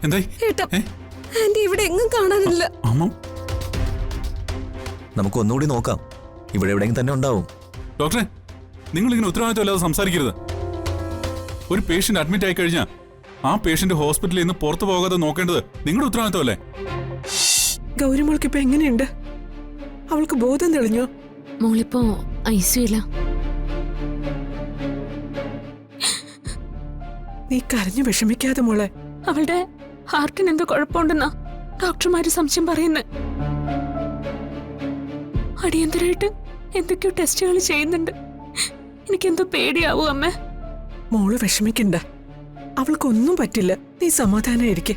എന്തായി? ഏട്ടാ, ആന്റി ഇവിടെ എങ്ങും കാണാനില്ല. അമ്മ, നമുക്ക് ഒന്നുകൂടി നോക്കാം. ഇവിടെ എവിടെയെങ്കിലും തന്നെ ഉണ്ടാവും. ഡോക്ടറെ, നിങ്ങൾ ഇങ്ങനെ ഉത്തരവാദിത്തമില്ലാതെ സംസാരിക്കരുത്. ഒരു പേഷ്യന്റ് അഡ്മിറ്റ് ആയി കഴിഞ്ഞാൽ ആ പേഷ്യന്റ് ഹോസ്പിറ്റലിൽ നിന്ന് പുറത്തു പോകാതെ നോക്കേണ്ടത് നിങ്ങളുടെ ഉത്തരവാദിത്തമല്ലേ? ഗൗരിമോൾക്ക് ഇപ്പൊ എങ്ങനെയുണ്ട്? അവൾക്ക് ബോധം തെളിഞ്ഞോ? മോളിപ്പോ ഐസിയുല. നീ കരഞ്ഞു വിഷമിക്കാതെ മോളെ. അവളുടെ ഹാർട്ടിന് എന്തോ കുഴപ്പമുണ്ടെന്നാ ഡോക്ടർമാര് സംശയം പറയുന്നത്. അടിയന്തരമായിട്ട് എന്തൊക്കെയോ ടെസ്റ്റുകൾ ചെയ്യുന്നുണ്ട്. എനിക്കെന്തോ പേടിയാവൂ അമ്മേ. മോള് വിഷമിക്കണ്ട, അവൾക്കൊന്നും പറ്റില്ല. നീ സമാധാനായിരിക്കെ.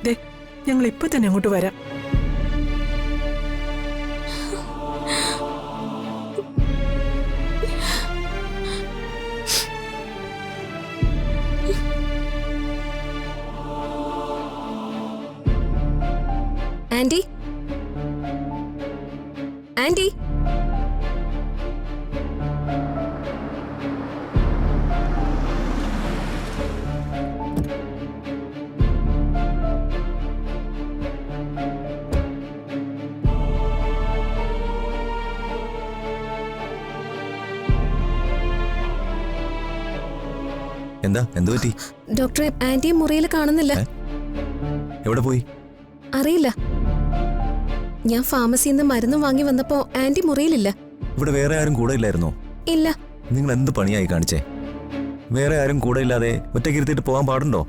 ദേ, ഞങ്ങൾ ഇപ്പൊ തന്നെ അങ്ങോട്ട് വരാം. ആന്റി, ആന്റി, എന്താ, എന്തു പറ്റി? ഡോക്ടറെ, ആന്റിയെ മുറിയിൽ കാണുന്നില്ല. എവിടെ പോയി? അറിയില്ല. ഞാൻ ഫാർമസിയിൽ നിന്ന് മരുന്ന് വാങ്ങി വന്നപ്പോ ആന്റി മുറിയിലില്ല. ഇവിടെ വേറെ ആരും കൂടെ ഇല്ലായിരുന്നോ? ഇല്ല. നിങ്ങൾ എന്ത് പണിയായി കാണിച്ചേ? വേറെ ആരും കൂടെ ഇല്ലാതെ ഒറ്റയ്ക്ക് ഇരുത്തിട്ട് പോകാൻ പാടുണ്ടോ?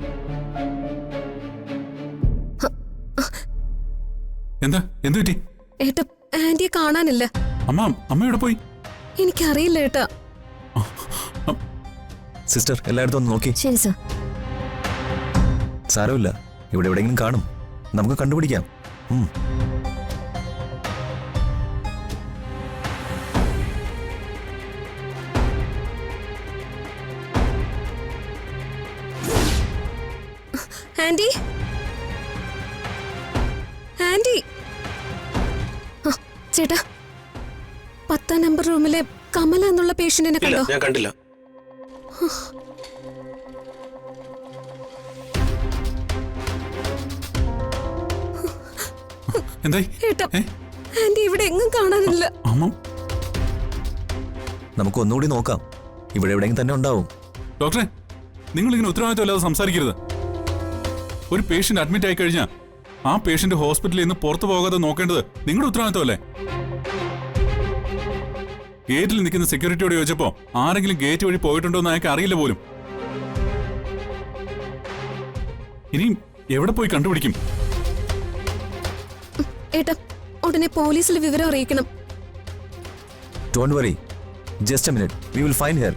എന്താ, എന്തു പറ്റി? ഏട്ടാ, ആന്റിയെ കാണാനില്ല. അമ്മ എവിടെ പോയി? എനിക്കറിയില്ല ഏട്ടാ. സിസ്റ്റർ, എല്ലായിടത്തും ഒന്ന് നോക്കി. ശരി സർ. സാരമില്ല, ഇവിടെ എവിടെയെങ്കിലും കാണും. നമുക്ക് കണ്ടുപിടിക്കാം. Aunty, aunty. ചേട്ടാ, 10ാം നമ്പർ റൂമിലെ കമല എന്നുള്ള പേഷ്യന്റിനെ കണ്ടോ? ഞാൻ കണ്ടില്ല. എന്തായി? ഏട്ടാ, ആന്റി ഇവിടെ എങ്ങും കാണാനില്ല. അമ്മ, നമുക്ക് ഒന്നുകൂടി നോക്കാം. ഇവിടെ എവിടെയെങ്കിലും തന്നെ ഉണ്ടാവും. ഡോക്ടറെ, നിങ്ങൾ ഇങ്ങനെ ഉത്തരവാദിത്തമില്ലാതെ സംസാരിക്കരുത്. ഒരു പേഷ്യന്റ് അഡ്മിറ്റ് ആയി കഴിഞ്ഞാൽ ആ പേഷ്യന്റ് ഹോസ്പിറ്റലിൽ നിന്ന് പുറത്തു പോകാതെ നോക്കേണ്ടത് നിങ്ങളുടെ ഉത്തരവാദിത്തമല്ലേ? ഗേറ്റിൽ നിൽക്കുന്ന സെക്യൂരിറ്റിയോട് ചോദിച്ചപ്പോ ആരെങ്കിലും ഗേറ്റ് വഴി പോയിട്ടുണ്ടോ എന്ന് അയാൾക്ക് അറിയില്ല പോലും. ഇനിയും എവിടെ പോയി കണ്ടുപിടിക്കും? ഏട്ടാ, ഉടനെ പോലീസിൽ വിവരം അറിയിക്കണം. Don't worry, just a minute, we will find her.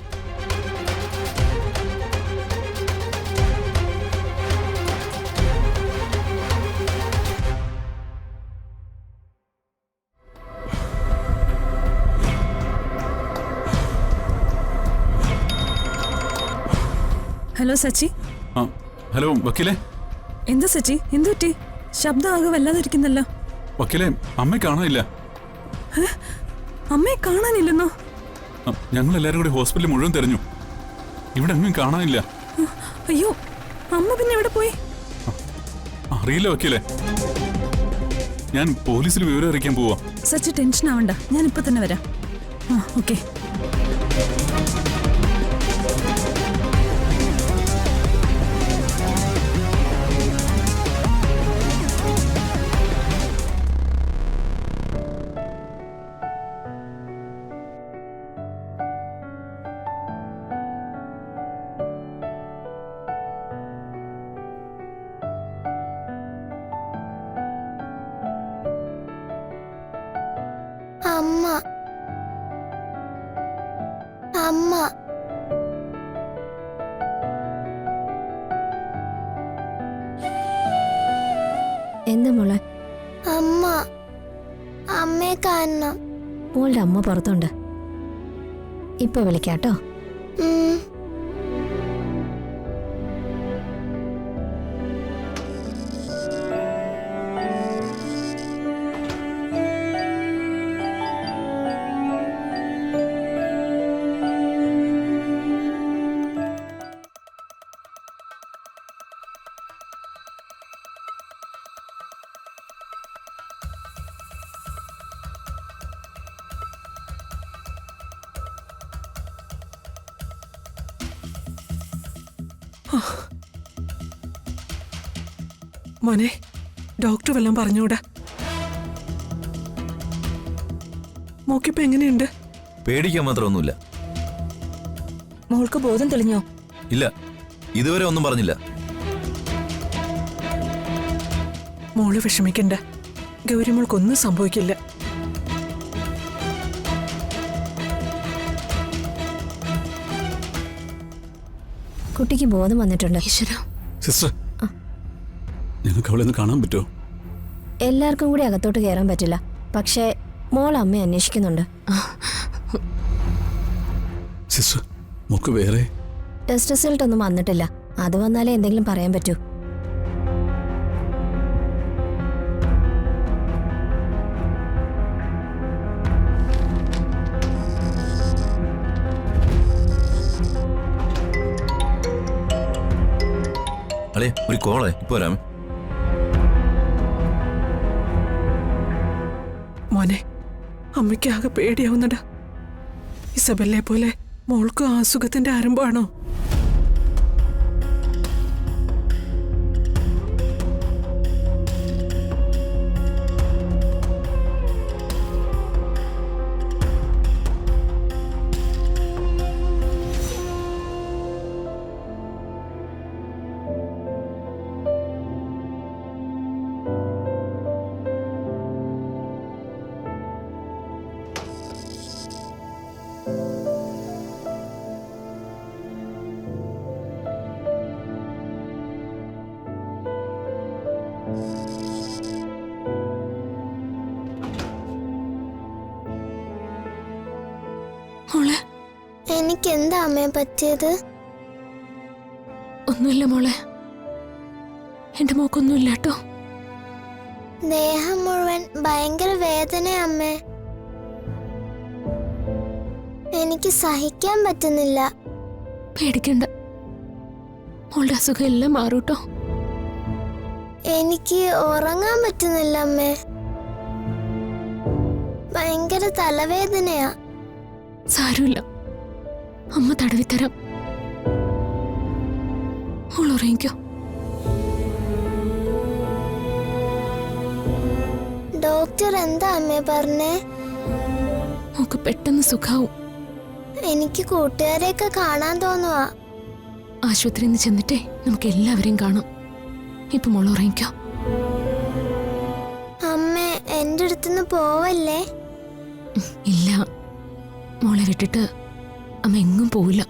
Hello Sachi. Hello വക്കീലെ. എന്താ സച്ചി, എന്തു പറ്റി? ശബ്ദം ആകെ വല്ലാതിരിക്കുന്നല്ലോ. വക്കീലെ, അമ്മയെ കാണാനില്ല. അമ്മയെ കാണാനില്ലെന്നോ? ഞങ്ങൾ എല്ലാവരും കൂടി ഹോസ്പിറ്റലിൽ മുഴുവൻ തെരഞ്ഞു. ഇവിടെ എങ്ങും കാണാനില്ല. അയ്യോ, അമ്മ പിന്നെ എവിടെ പോയി? അറിയില്ല വക്കീലെ. ഞാൻ പോലീസിൽ വിവരം അറിയിക്കാൻ പോവാ. സച്ചി ടെൻഷൻ ആവണ്ട, ഞാൻ ഇപ്പൊ തന്നെ വരാം. ഓക്കെ. അമ്മ അമ്മ എന്താ മോളെ? അമ്മ അമ്മയെ കാണണം. മോളുടെ അമ്മ പുറത്തുണ്ട്. ഇപ്പൊ വിളിക്കാട്ടോ. മോനെ ഡോക്ടർ വല്ലതും പറഞ്ഞൂടാ? മോക്കിപ്പോ എങ്ങനെയുണ്ട്? പേടിക്കാൻ മാത്രമൊന്നുമില്ല. മോൾക്ക് ബോധം തെളിഞ്ഞോ? ഇല്ല, ഇതുവരെ ഒന്നും പറഞ്ഞില്ല. മോള് വിഷമിക്കണ്ട, ഗൗരിമോൾക്കൊന്നും സംഭവിക്കില്ല. കുട്ടിക്ക് ബോധം വന്നിട്ടുണ്ട്. സിസ്റ്റർ, ഞങ്ങൾക്ക് അവളെ ഒന്ന് കാണാൻ പറ്റുമോ? എല്ലാവർക്കും കൂടി അകത്തോട്ട് കയറാൻ പറ്റില്ല. പക്ഷേ മോൾ അമ്മയെ അന്വേഷിക്കുന്നുണ്ട്. സിസ്റ്റർ, മോക്ക് വേറെ ടെസ്റ്റ് റിസൾട്ട് ഒന്നും വന്നിട്ടില്ല. അത് വന്നാലേ എന്തെങ്കിലും പറയാൻ പറ്റൂ. അളേ, ഒരു കോളേ, ഇപ്പൊ വരാമേ. മോനെ, അമ്മയ്ക്ക് ആകെ പേടിയാവുന്നടാ. ഇസബെല്ലെ പോലെ മോൾക്ക് ആ അസുഖത്തിന്റെ ആരംഭമാണോ? മോളെ, എനിക്ക് എന്താ അമ്മയെ പറ്റിയത്? ഒന്നുമില്ല മോളെ, എന്റെ മോക്കൊന്നുമില്ല കേട്ടോ. ദേഹം മുഴുവൻ ഭയങ്കര വേദനയാ അമ്മേ. എനിക്ക് സഹിക്കാൻ പറ്റുന്നില്ല. പേടിക്കണ്ട, മോളുടെ അസുഖം എല്ലാം മാറൂട്ടോ. എനിക്ക് ഉറങ്ങാൻ പറ്റുന്നില്ല അമ്മേ. ഭയങ്കര തലവേദനയാ. സാരമില്ല, അമ്മ തടവിത്തരാം. മോൾ ഉറങ്ങിക്കോ. ഡോക്ടർ എന്താ അമ്മേ പറഞ്ഞേ? മോക്ക് പെട്ടെന്ന് സുഖാവും. എനിക്ക് കൂട്ടുകാരെയൊക്കെ കാണാൻ തോന്നുവാ. ആശുപത്രിയിൽ നിന്ന് ചെന്നിട്ടേ നമുക്ക് എല്ലാവരെയും കാണാം. ഇപ്പൊ മോൾ ഉറങ്ങിക്കോ. അമ്മേ, എന്റെ അടുത്തുനിന്ന് പോവല്ലേ? ഇല്ല, മോളെ വിട്ടിട്ട് അമ്മ എങ്ങും പോവില്ല.